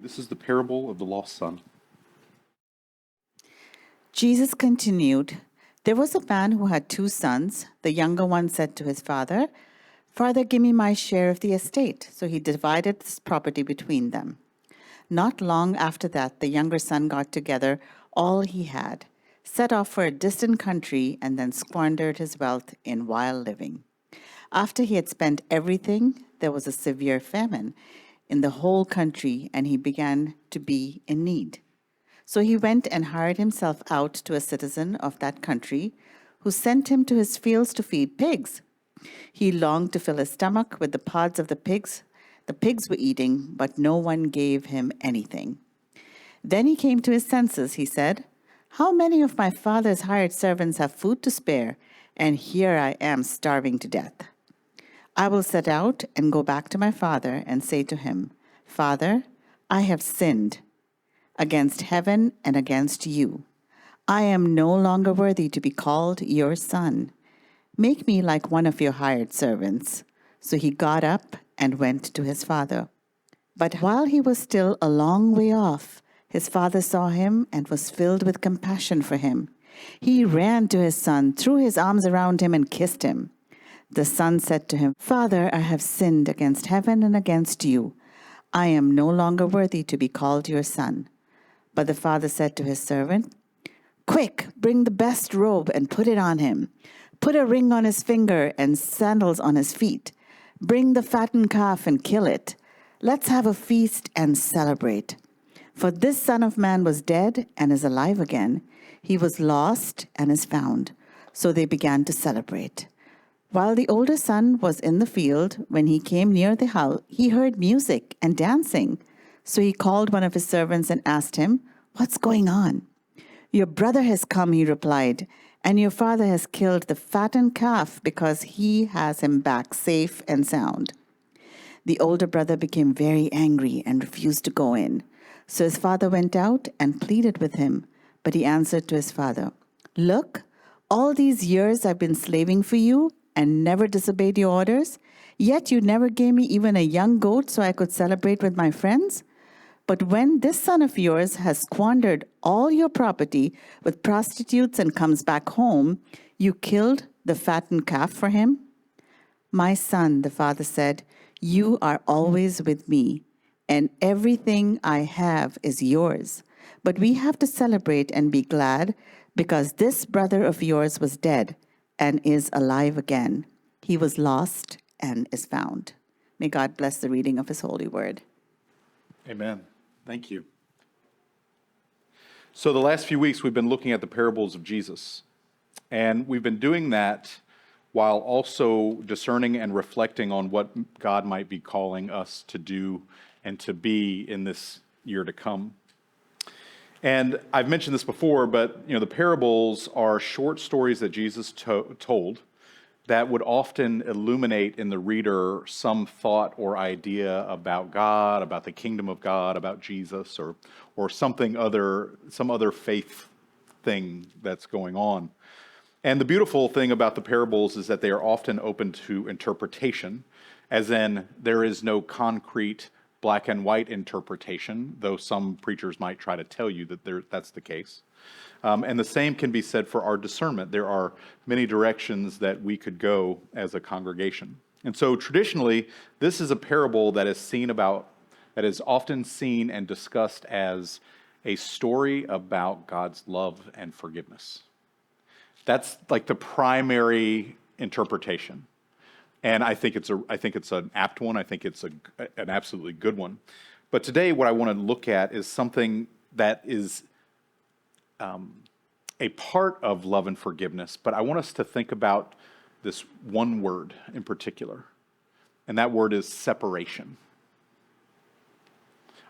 This is the parable of the lost son. Jesus continued, "There was a man who had 2 sons. The younger one said to his father, 'Father, give me my share of the estate.' So he divided his property between them. Not long after that, the younger son got together all he had, set off for a distant country, and then squandered his wealth in wild living. After he had spent everything, there was a severe famine in the whole country, and he began to be in need. So he went and hired himself out to a citizen of that country, who sent him to his fields to feed pigs. He longed to fill his stomach with the pods of the pigs were eating, but no one gave him anything. Then he came to his senses. He said, 'How many of my father's hired servants have food to spare, and here I am starving to death? I will set out and go back to my father and say to him, Father, I have sinned against heaven and against you. I am no longer worthy to be called your son. Make me like one of your hired servants.' So he got up and went to his father. But while he was still a long way off, his father saw him and was filled with compassion for him. He ran to his son, threw his arms around him, and kissed him. The son said to him, 'Father, I have sinned against heaven and against you. I am no longer worthy to be called your son.' But the father said to his servant, 'Quick, bring the best robe and put it on him. Put a ring on his finger and sandals on his feet. Bring the fattened calf and kill it. Let's have a feast and celebrate. For this son of man was dead and is alive again. He was lost and is found.' So they began to celebrate. While the older son was in the field, when he came near the house, he heard music and dancing. So he called one of his servants and asked him, 'What's going on?' 'Your brother has come,' he replied, 'and your father has killed the fattened calf because he has him back safe and sound.' The older brother became very angry and refused to go in. So his father went out and pleaded with him. But he answered to his father, 'Look, all these years I've been slaving for you and never disobeyed your orders. Yet you never gave me even a young goat so I could celebrate with my friends. But when this son of yours has squandered all your property with prostitutes and comes back home, you killed the fattened calf for him?' 'My son,' the father said, 'you are always with me, and everything I have is yours. But we have to celebrate and be glad because this brother of yours was dead and is alive again. He was lost and is found.' May God bless the reading of his holy word. Amen. Thank you. So the last few weeks we've been looking at the parables of Jesus, and we've been doing that while also discerning and reflecting on what God might be calling us to do and to be in this year to come. And I've mentioned this before, but the parables are short stories that Jesus told that would often illuminate in the reader some thought or idea about God, about the kingdom of God, about Jesus, or some other faith thing that's going on. And the beautiful thing about the parables is that they are often open to interpretation, as in there is no concrete black and white interpretation, though some preachers might try to tell you that that's the case. And the same can be said for our discernment. There are many directions that we could go as a congregation. And so traditionally, this is a parable that is often seen and discussed as a story about God's love and forgiveness. That's like the primary interpretation. And I think it's an apt one. I think it's an absolutely good one. But today, what I want to look at is something that is a part of love and forgiveness. But I want us to think about this one word in particular, and that word is separation.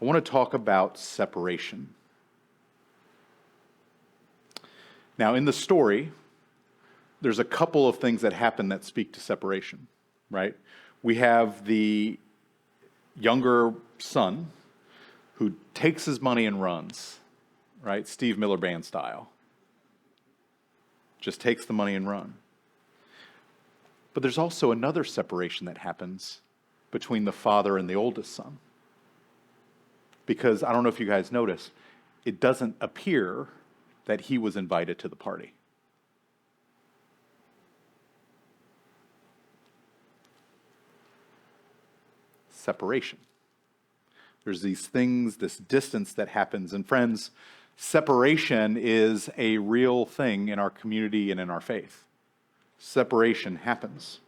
I want to talk about separation. Now, in the story, there's a couple of things that happen that speak to separation, right? We have the younger son who takes his money and runs, right? Steve Miller Band style. Just takes the money and run. But there's also another separation that happens between the father and the oldest son. Because I don't know if you guys noticed, it doesn't appear that he was invited to the party. Separation. There's these things, this distance that happens. And friends, separation is a real thing in our community and in our faith. Separation happens.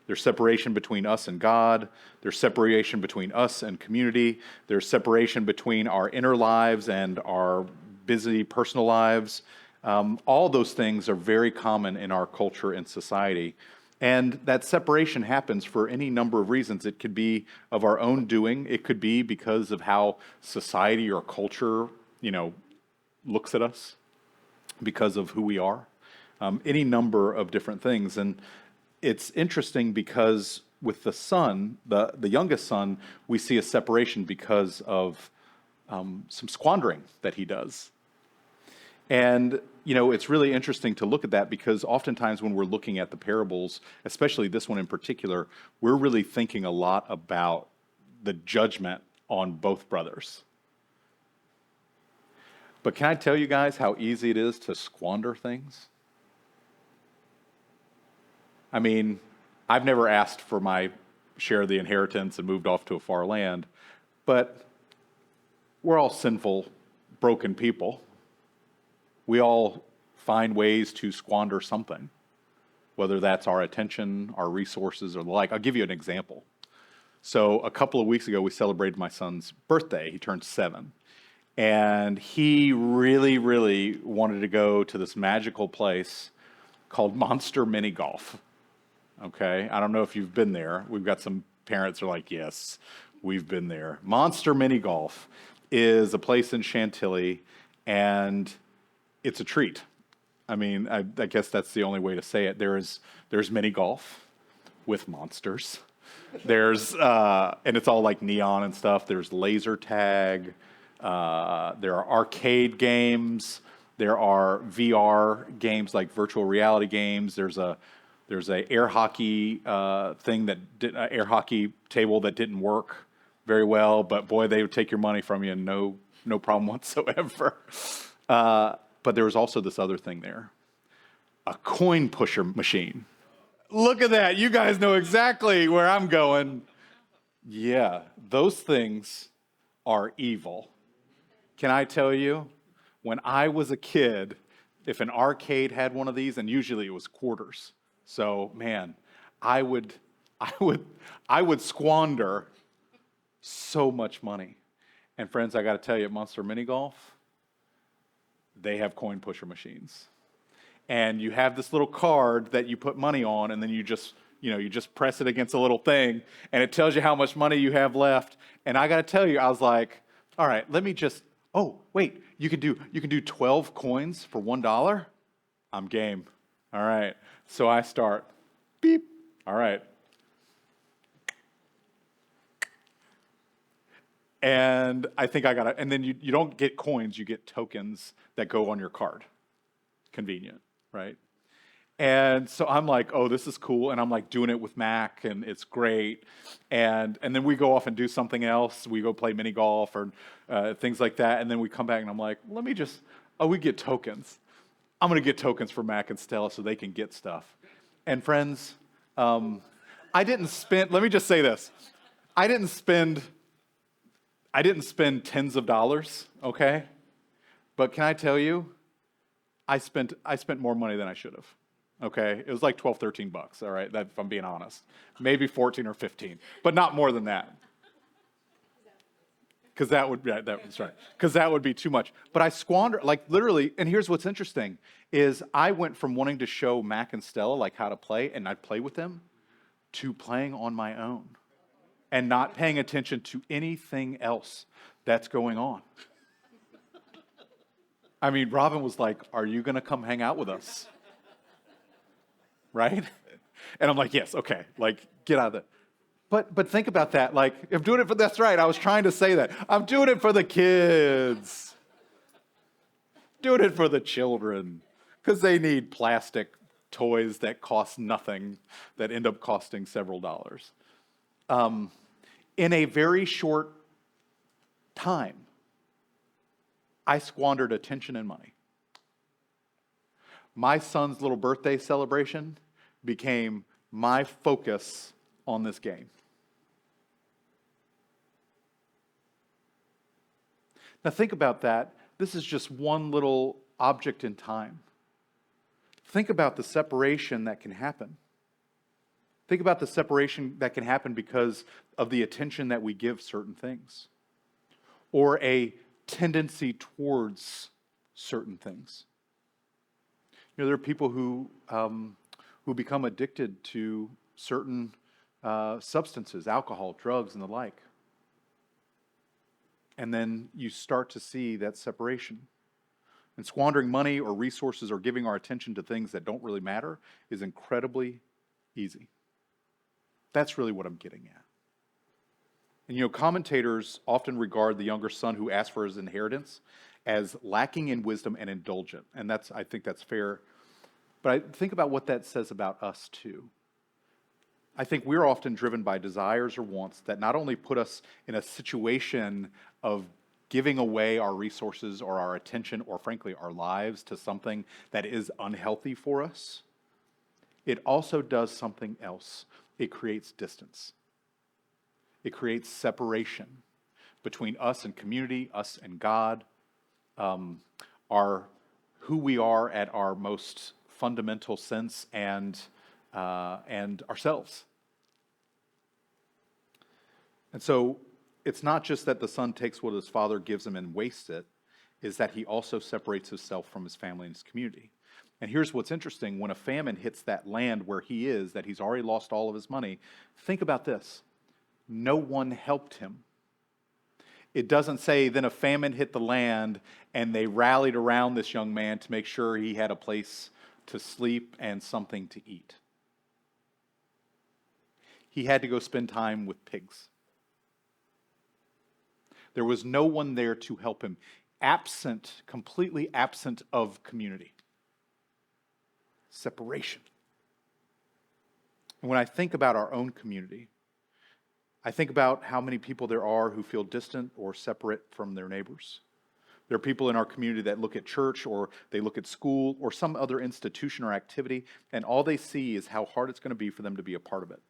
There's separation between us and God. There's separation between us and community. There's separation between our inner lives and our busy personal lives. All those things are very common in our culture and society. And that separation happens for any number of reasons. It could be of our own doing. It could be because of how society or culture, looks at us, because of who we are. Any number of different things. And it's interesting because with the son, the youngest son, we see a separation because of some squandering that he does. And, it's really interesting to look at that because oftentimes when we're looking at the parables, especially this one in particular, we're really thinking a lot about the judgment on both brothers. But can I tell you guys how easy it is to squander things? I mean, I've never asked for my share of the inheritance and moved off to a far land, but we're all sinful, broken people. We all find ways to squander something, whether that's our attention, our resources, or the like. I'll give you an example. So a couple of weeks ago, we celebrated my son's birthday. He turned 7. And he really, really wanted to go to this magical place called Monster Mini Golf. Okay, I don't know if you've been there. We've got some parents who are like, yes, we've been there. Monster Mini Golf is a place in Chantilly, and it's a treat. I mean, I guess that's the only way to say it. There's mini golf with monsters. There's and it's all like neon and stuff. There's laser tag. There are arcade games. There are VR games like virtual reality games. There's a air hockey air hockey table that didn't work very well, but boy, they would take your money from you and no problem whatsoever. But there was also this other thing there, a coin pusher machine. Look at that. You guys know exactly where I'm going. Yeah, those things are evil. Can I tell you, when I was a kid, if an arcade had one of these, and usually it was quarters, so man, I would squander so much money. And friends, I got to tell you, at Monster Mini Golf, they have coin pusher machines. And you have this little card that you put money on, and then you just press it against a little thing, and it tells you how much money you have left. And I got to tell you, I was like, all right, let me just, oh, wait, you can do 12 coins for $1? I'm game. All right. So I start, beep. All right. And I think I got to, and then you don't get coins, you get tokens that go on your card. Convenient, right? And so I'm like, oh, this is cool. And I'm like doing it with Mac, and it's great. And then we go off and do something else. We go play mini golf or things like that. And then we come back, and I'm like, we get tokens. I'm going to get tokens for Mac and Stella so they can get stuff. And friends, let me just say this. I didn't spend tens of dollars, okay? But can I tell you, I spent more money than I should have, okay? It was like $12, $13, all right, if I'm being honest. Maybe 14 or 15, but not more than that. Because that would be too much. But I squandered, like literally, and here's what's interesting, is I went from wanting to show Mac and Stella like how to play, and I'd play with them, to playing on my own. And not paying attention to anything else that's going on. I mean, Robin was like, are you going to come hang out with us? Right? And I'm like, yes, okay, like, get out of it. But think about that, like, I'm doing it for, that's right, I was trying to say that. I'm doing it for the kids. Doing it for the children. Because they need plastic toys that cost nothing, that end up costing several dollars. In a very short time. I squandered attention and money. My son's little birthday celebration became my focus on this game. Now think about that. This is just one little object in time. Think about the separation that can happen. Think about the separation that can happen because of the attention that we give certain things, or a tendency towards certain things. You know, there are people who become addicted to certain substances, alcohol, drugs, and the like. And then you start to see that separation. And squandering money or resources or giving our attention to things that don't really matter is incredibly easy. That's really what I'm getting at. And you know, commentators often regard the younger son who asked for his inheritance as lacking in wisdom and indulgent. And I think that's fair. But I think about what that says about us too. I think we're often driven by desires or wants that not only put us in a situation of giving away our resources or our attention or frankly our lives to something that is unhealthy for us, it also does something else. It creates distance. It creates separation between us and community, us and God, who we are at our most fundamental sense, and ourselves. And so it's not just that the son takes what his father gives him and wastes it, is that he also separates himself from his family and his community. And here's what's interesting. When a famine hits that land where he is, that he's already lost all of his money, think about this. No one helped him. It doesn't say then a famine hit the land and they rallied around this young man to make sure he had a place to sleep and something to eat. He had to go spend time with pigs. There was no one there to help him. Absent, completely absent of community. Separation. And when I think about our own community, I think about how many people there are who feel distant or separate from their neighbors. There are people in our community that look at church or they look at school or some other institution or activity, and all they see is how hard it's going to be for them to be a part of it,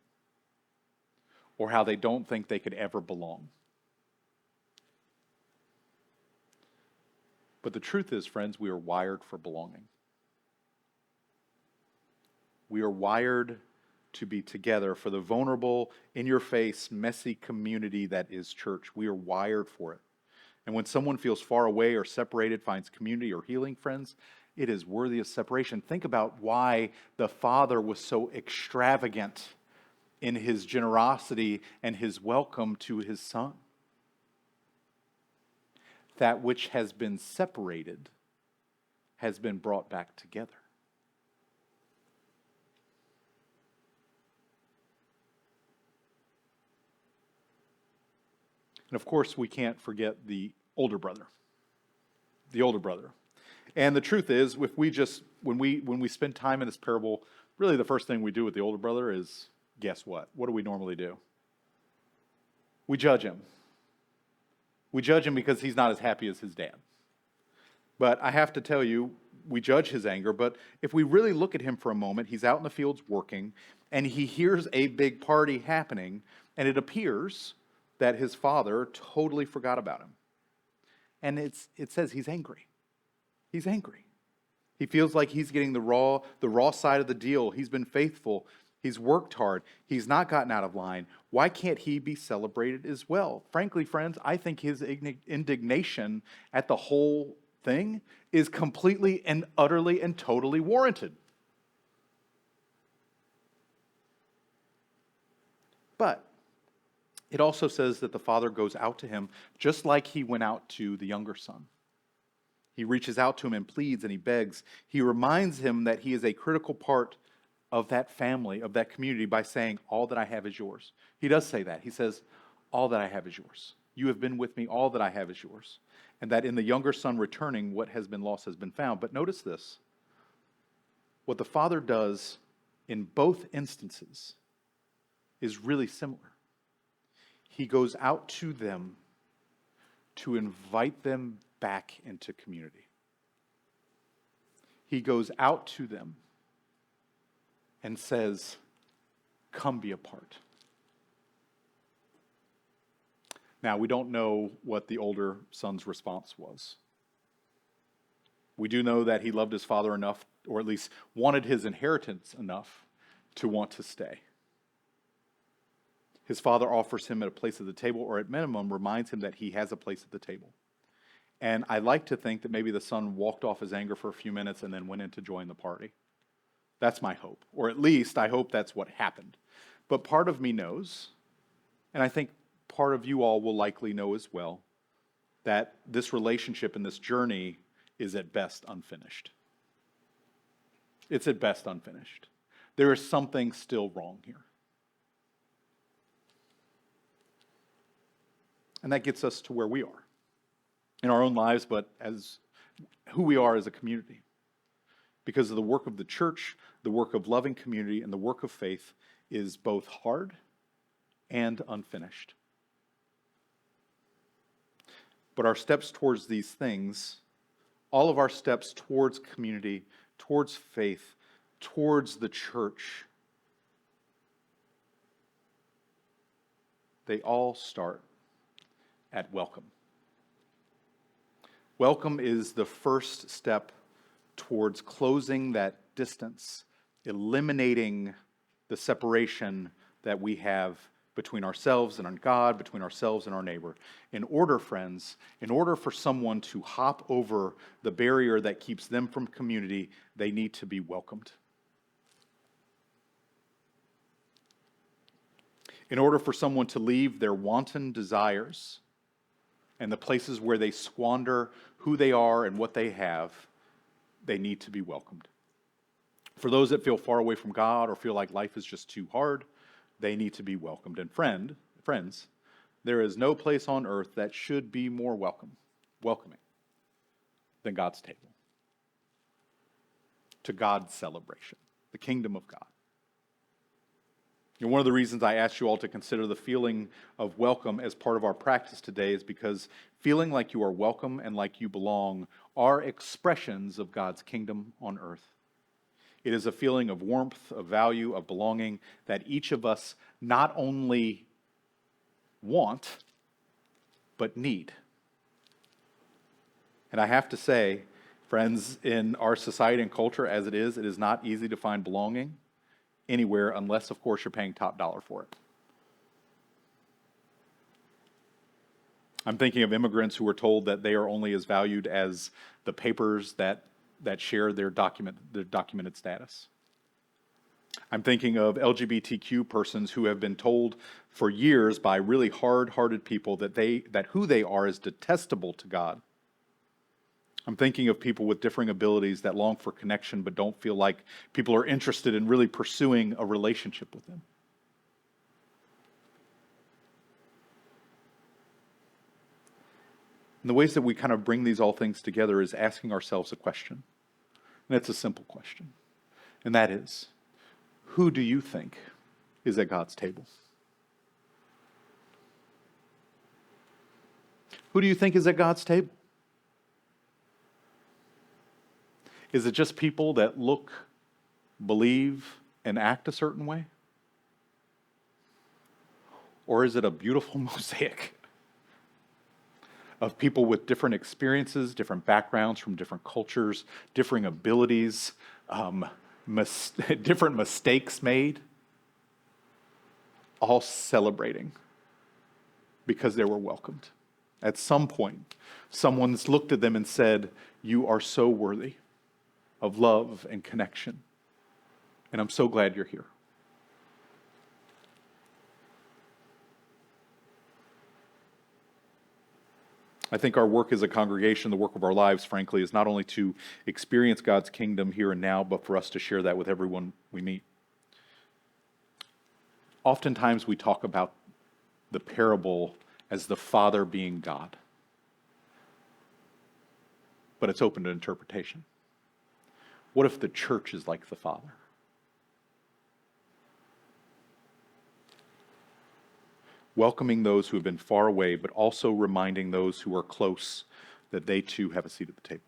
or how they don't think they could ever belong. But the truth is, friends, we are wired for belonging. We are wired to be together for the vulnerable, in-your-face, messy community that is church. We are wired for it. And when someone feels far away or separated, finds community or healing, friends, it is worthy of separation. Think about why the Father was so extravagant in his generosity and his welcome to his Son. That which has been separated has been brought back together. And of course, we can't forget the older brother. The older brother. And the truth is, if we just when we spend time in this parable, really the first thing we do with the older brother is, guess what? What do we normally do? We judge him. We judge him because he's not as happy as his dad. But I have to tell you, we judge his anger, but if we really look at him for a moment, he's out in the fields working, and he hears a big party happening, and it appears that his father totally forgot about him. And it says he's angry. He's angry. He feels like he's getting the raw side of the deal. He's been faithful. He's worked hard. He's not gotten out of line. Why can't he be celebrated as well? Frankly, friends, I think his indignation at the whole thing is completely and utterly and totally warranted. But it also says that the father goes out to him just like he went out to the younger son. He reaches out to him and pleads and he begs. He reminds him that he is a critical part of that family, of that community, by saying, all that I have is yours. He does say that. He says, all that I have is yours. You have been with me, all that I have is yours. And that in the younger son returning, what has been lost has been found. But notice this. What the father does in both instances is really similar. He goes out to them to invite them back into community. He goes out to them and says, come be a part. Now, we don't know what the older son's response was. We do know that he loved his father enough, or at least wanted his inheritance enough, to want to stay. His father offers him a place at the table, or at minimum reminds him that he has a place at the table. And I like to think that maybe the son walked off his anger for a few minutes and then went in to join the party. That's my hope. Or at least I hope that's what happened. But part of me knows, and I think part of you all will likely know as well, that this relationship and this journey is at best unfinished. It's at best unfinished. There is something still wrong here. And that gets us to where we are in our own lives, but as who we are as a community. Because of the work of the church, the work of loving community, and the work of faith is both hard and unfinished. But our steps towards these things, all of our steps towards community, towards faith, towards the church, they all start at welcome. Welcome is the first step towards closing that distance, eliminating the separation that we have between ourselves and our God, between ourselves and our neighbor. In order, friends, in order for someone to hop over the barrier that keeps them from community, they need to be welcomed. In order for someone to leave their wanton desires and the places where they squander who they are and what they have, they need to be welcomed. For those that feel far away from God or feel like life is just too hard, they need to be welcomed. And friends, there is no place on earth that should be more welcoming than God's table. To God's celebration, the kingdom of God. And one of the reasons I asked you all to consider the feeling of welcome as part of our practice today is because feeling like you are welcome and like you belong are expressions of God's kingdom on earth. It is a feeling of warmth, of value, of belonging that each of us not only want, but need. And I have to say, friends, in our society and culture as it is not easy to find belonging anywhere unless, of course, you're paying top dollar for it. I'm thinking of immigrants who are told that they are only as valued as the papers that share their documented status. I'm thinking of LGBTQ persons who have been told for years by really hard-hearted people that who they are is detestable to God. I'm thinking of people with differing abilities that long for connection but don't feel like people are interested in really pursuing a relationship with them. And the ways that we kind of bring these all things together is asking ourselves a question. And it's a simple question. And that is, who do you think is at God's table? Who do you think is at God's table? Is it just people that look, believe, and act a certain way? Or is it a beautiful mosaic of people with different experiences, different backgrounds from different cultures, differing abilities, different mistakes made, all celebrating because they were welcomed? At some point, someone's looked at them and said, "You are so worthy of love and connection. And I'm so glad you're here." I think our work as a congregation, the work of our lives, frankly, is not only to experience God's kingdom here and now, but for us to share that with everyone we meet. Oftentimes we talk about the parable as the Father being God. But it's open to interpretation. What if the church is like the Father? welcoming those who have been far away, but also reminding those who are close that they too have a seat at the table.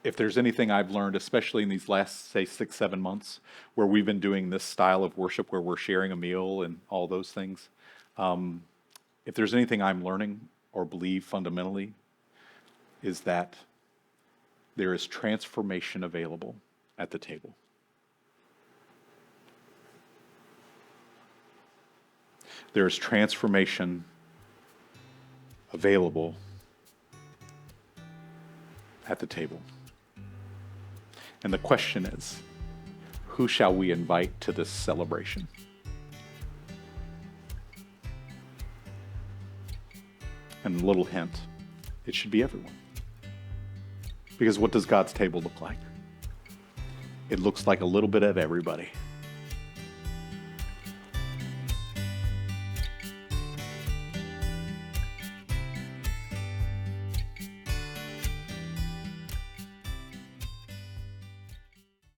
If there's anything I've learned, especially in these last, say, 6-7 months, where we've been doing this style of worship where we're sharing a meal and all those things, if there's anything I'm learning or believe fundamentally, is that there is transformation available at the table. There is transformation available at the table. And the question is, who shall we invite to this celebration? And a little hint, it should be everyone. Because what does God's table look like? It looks like a little bit of everybody.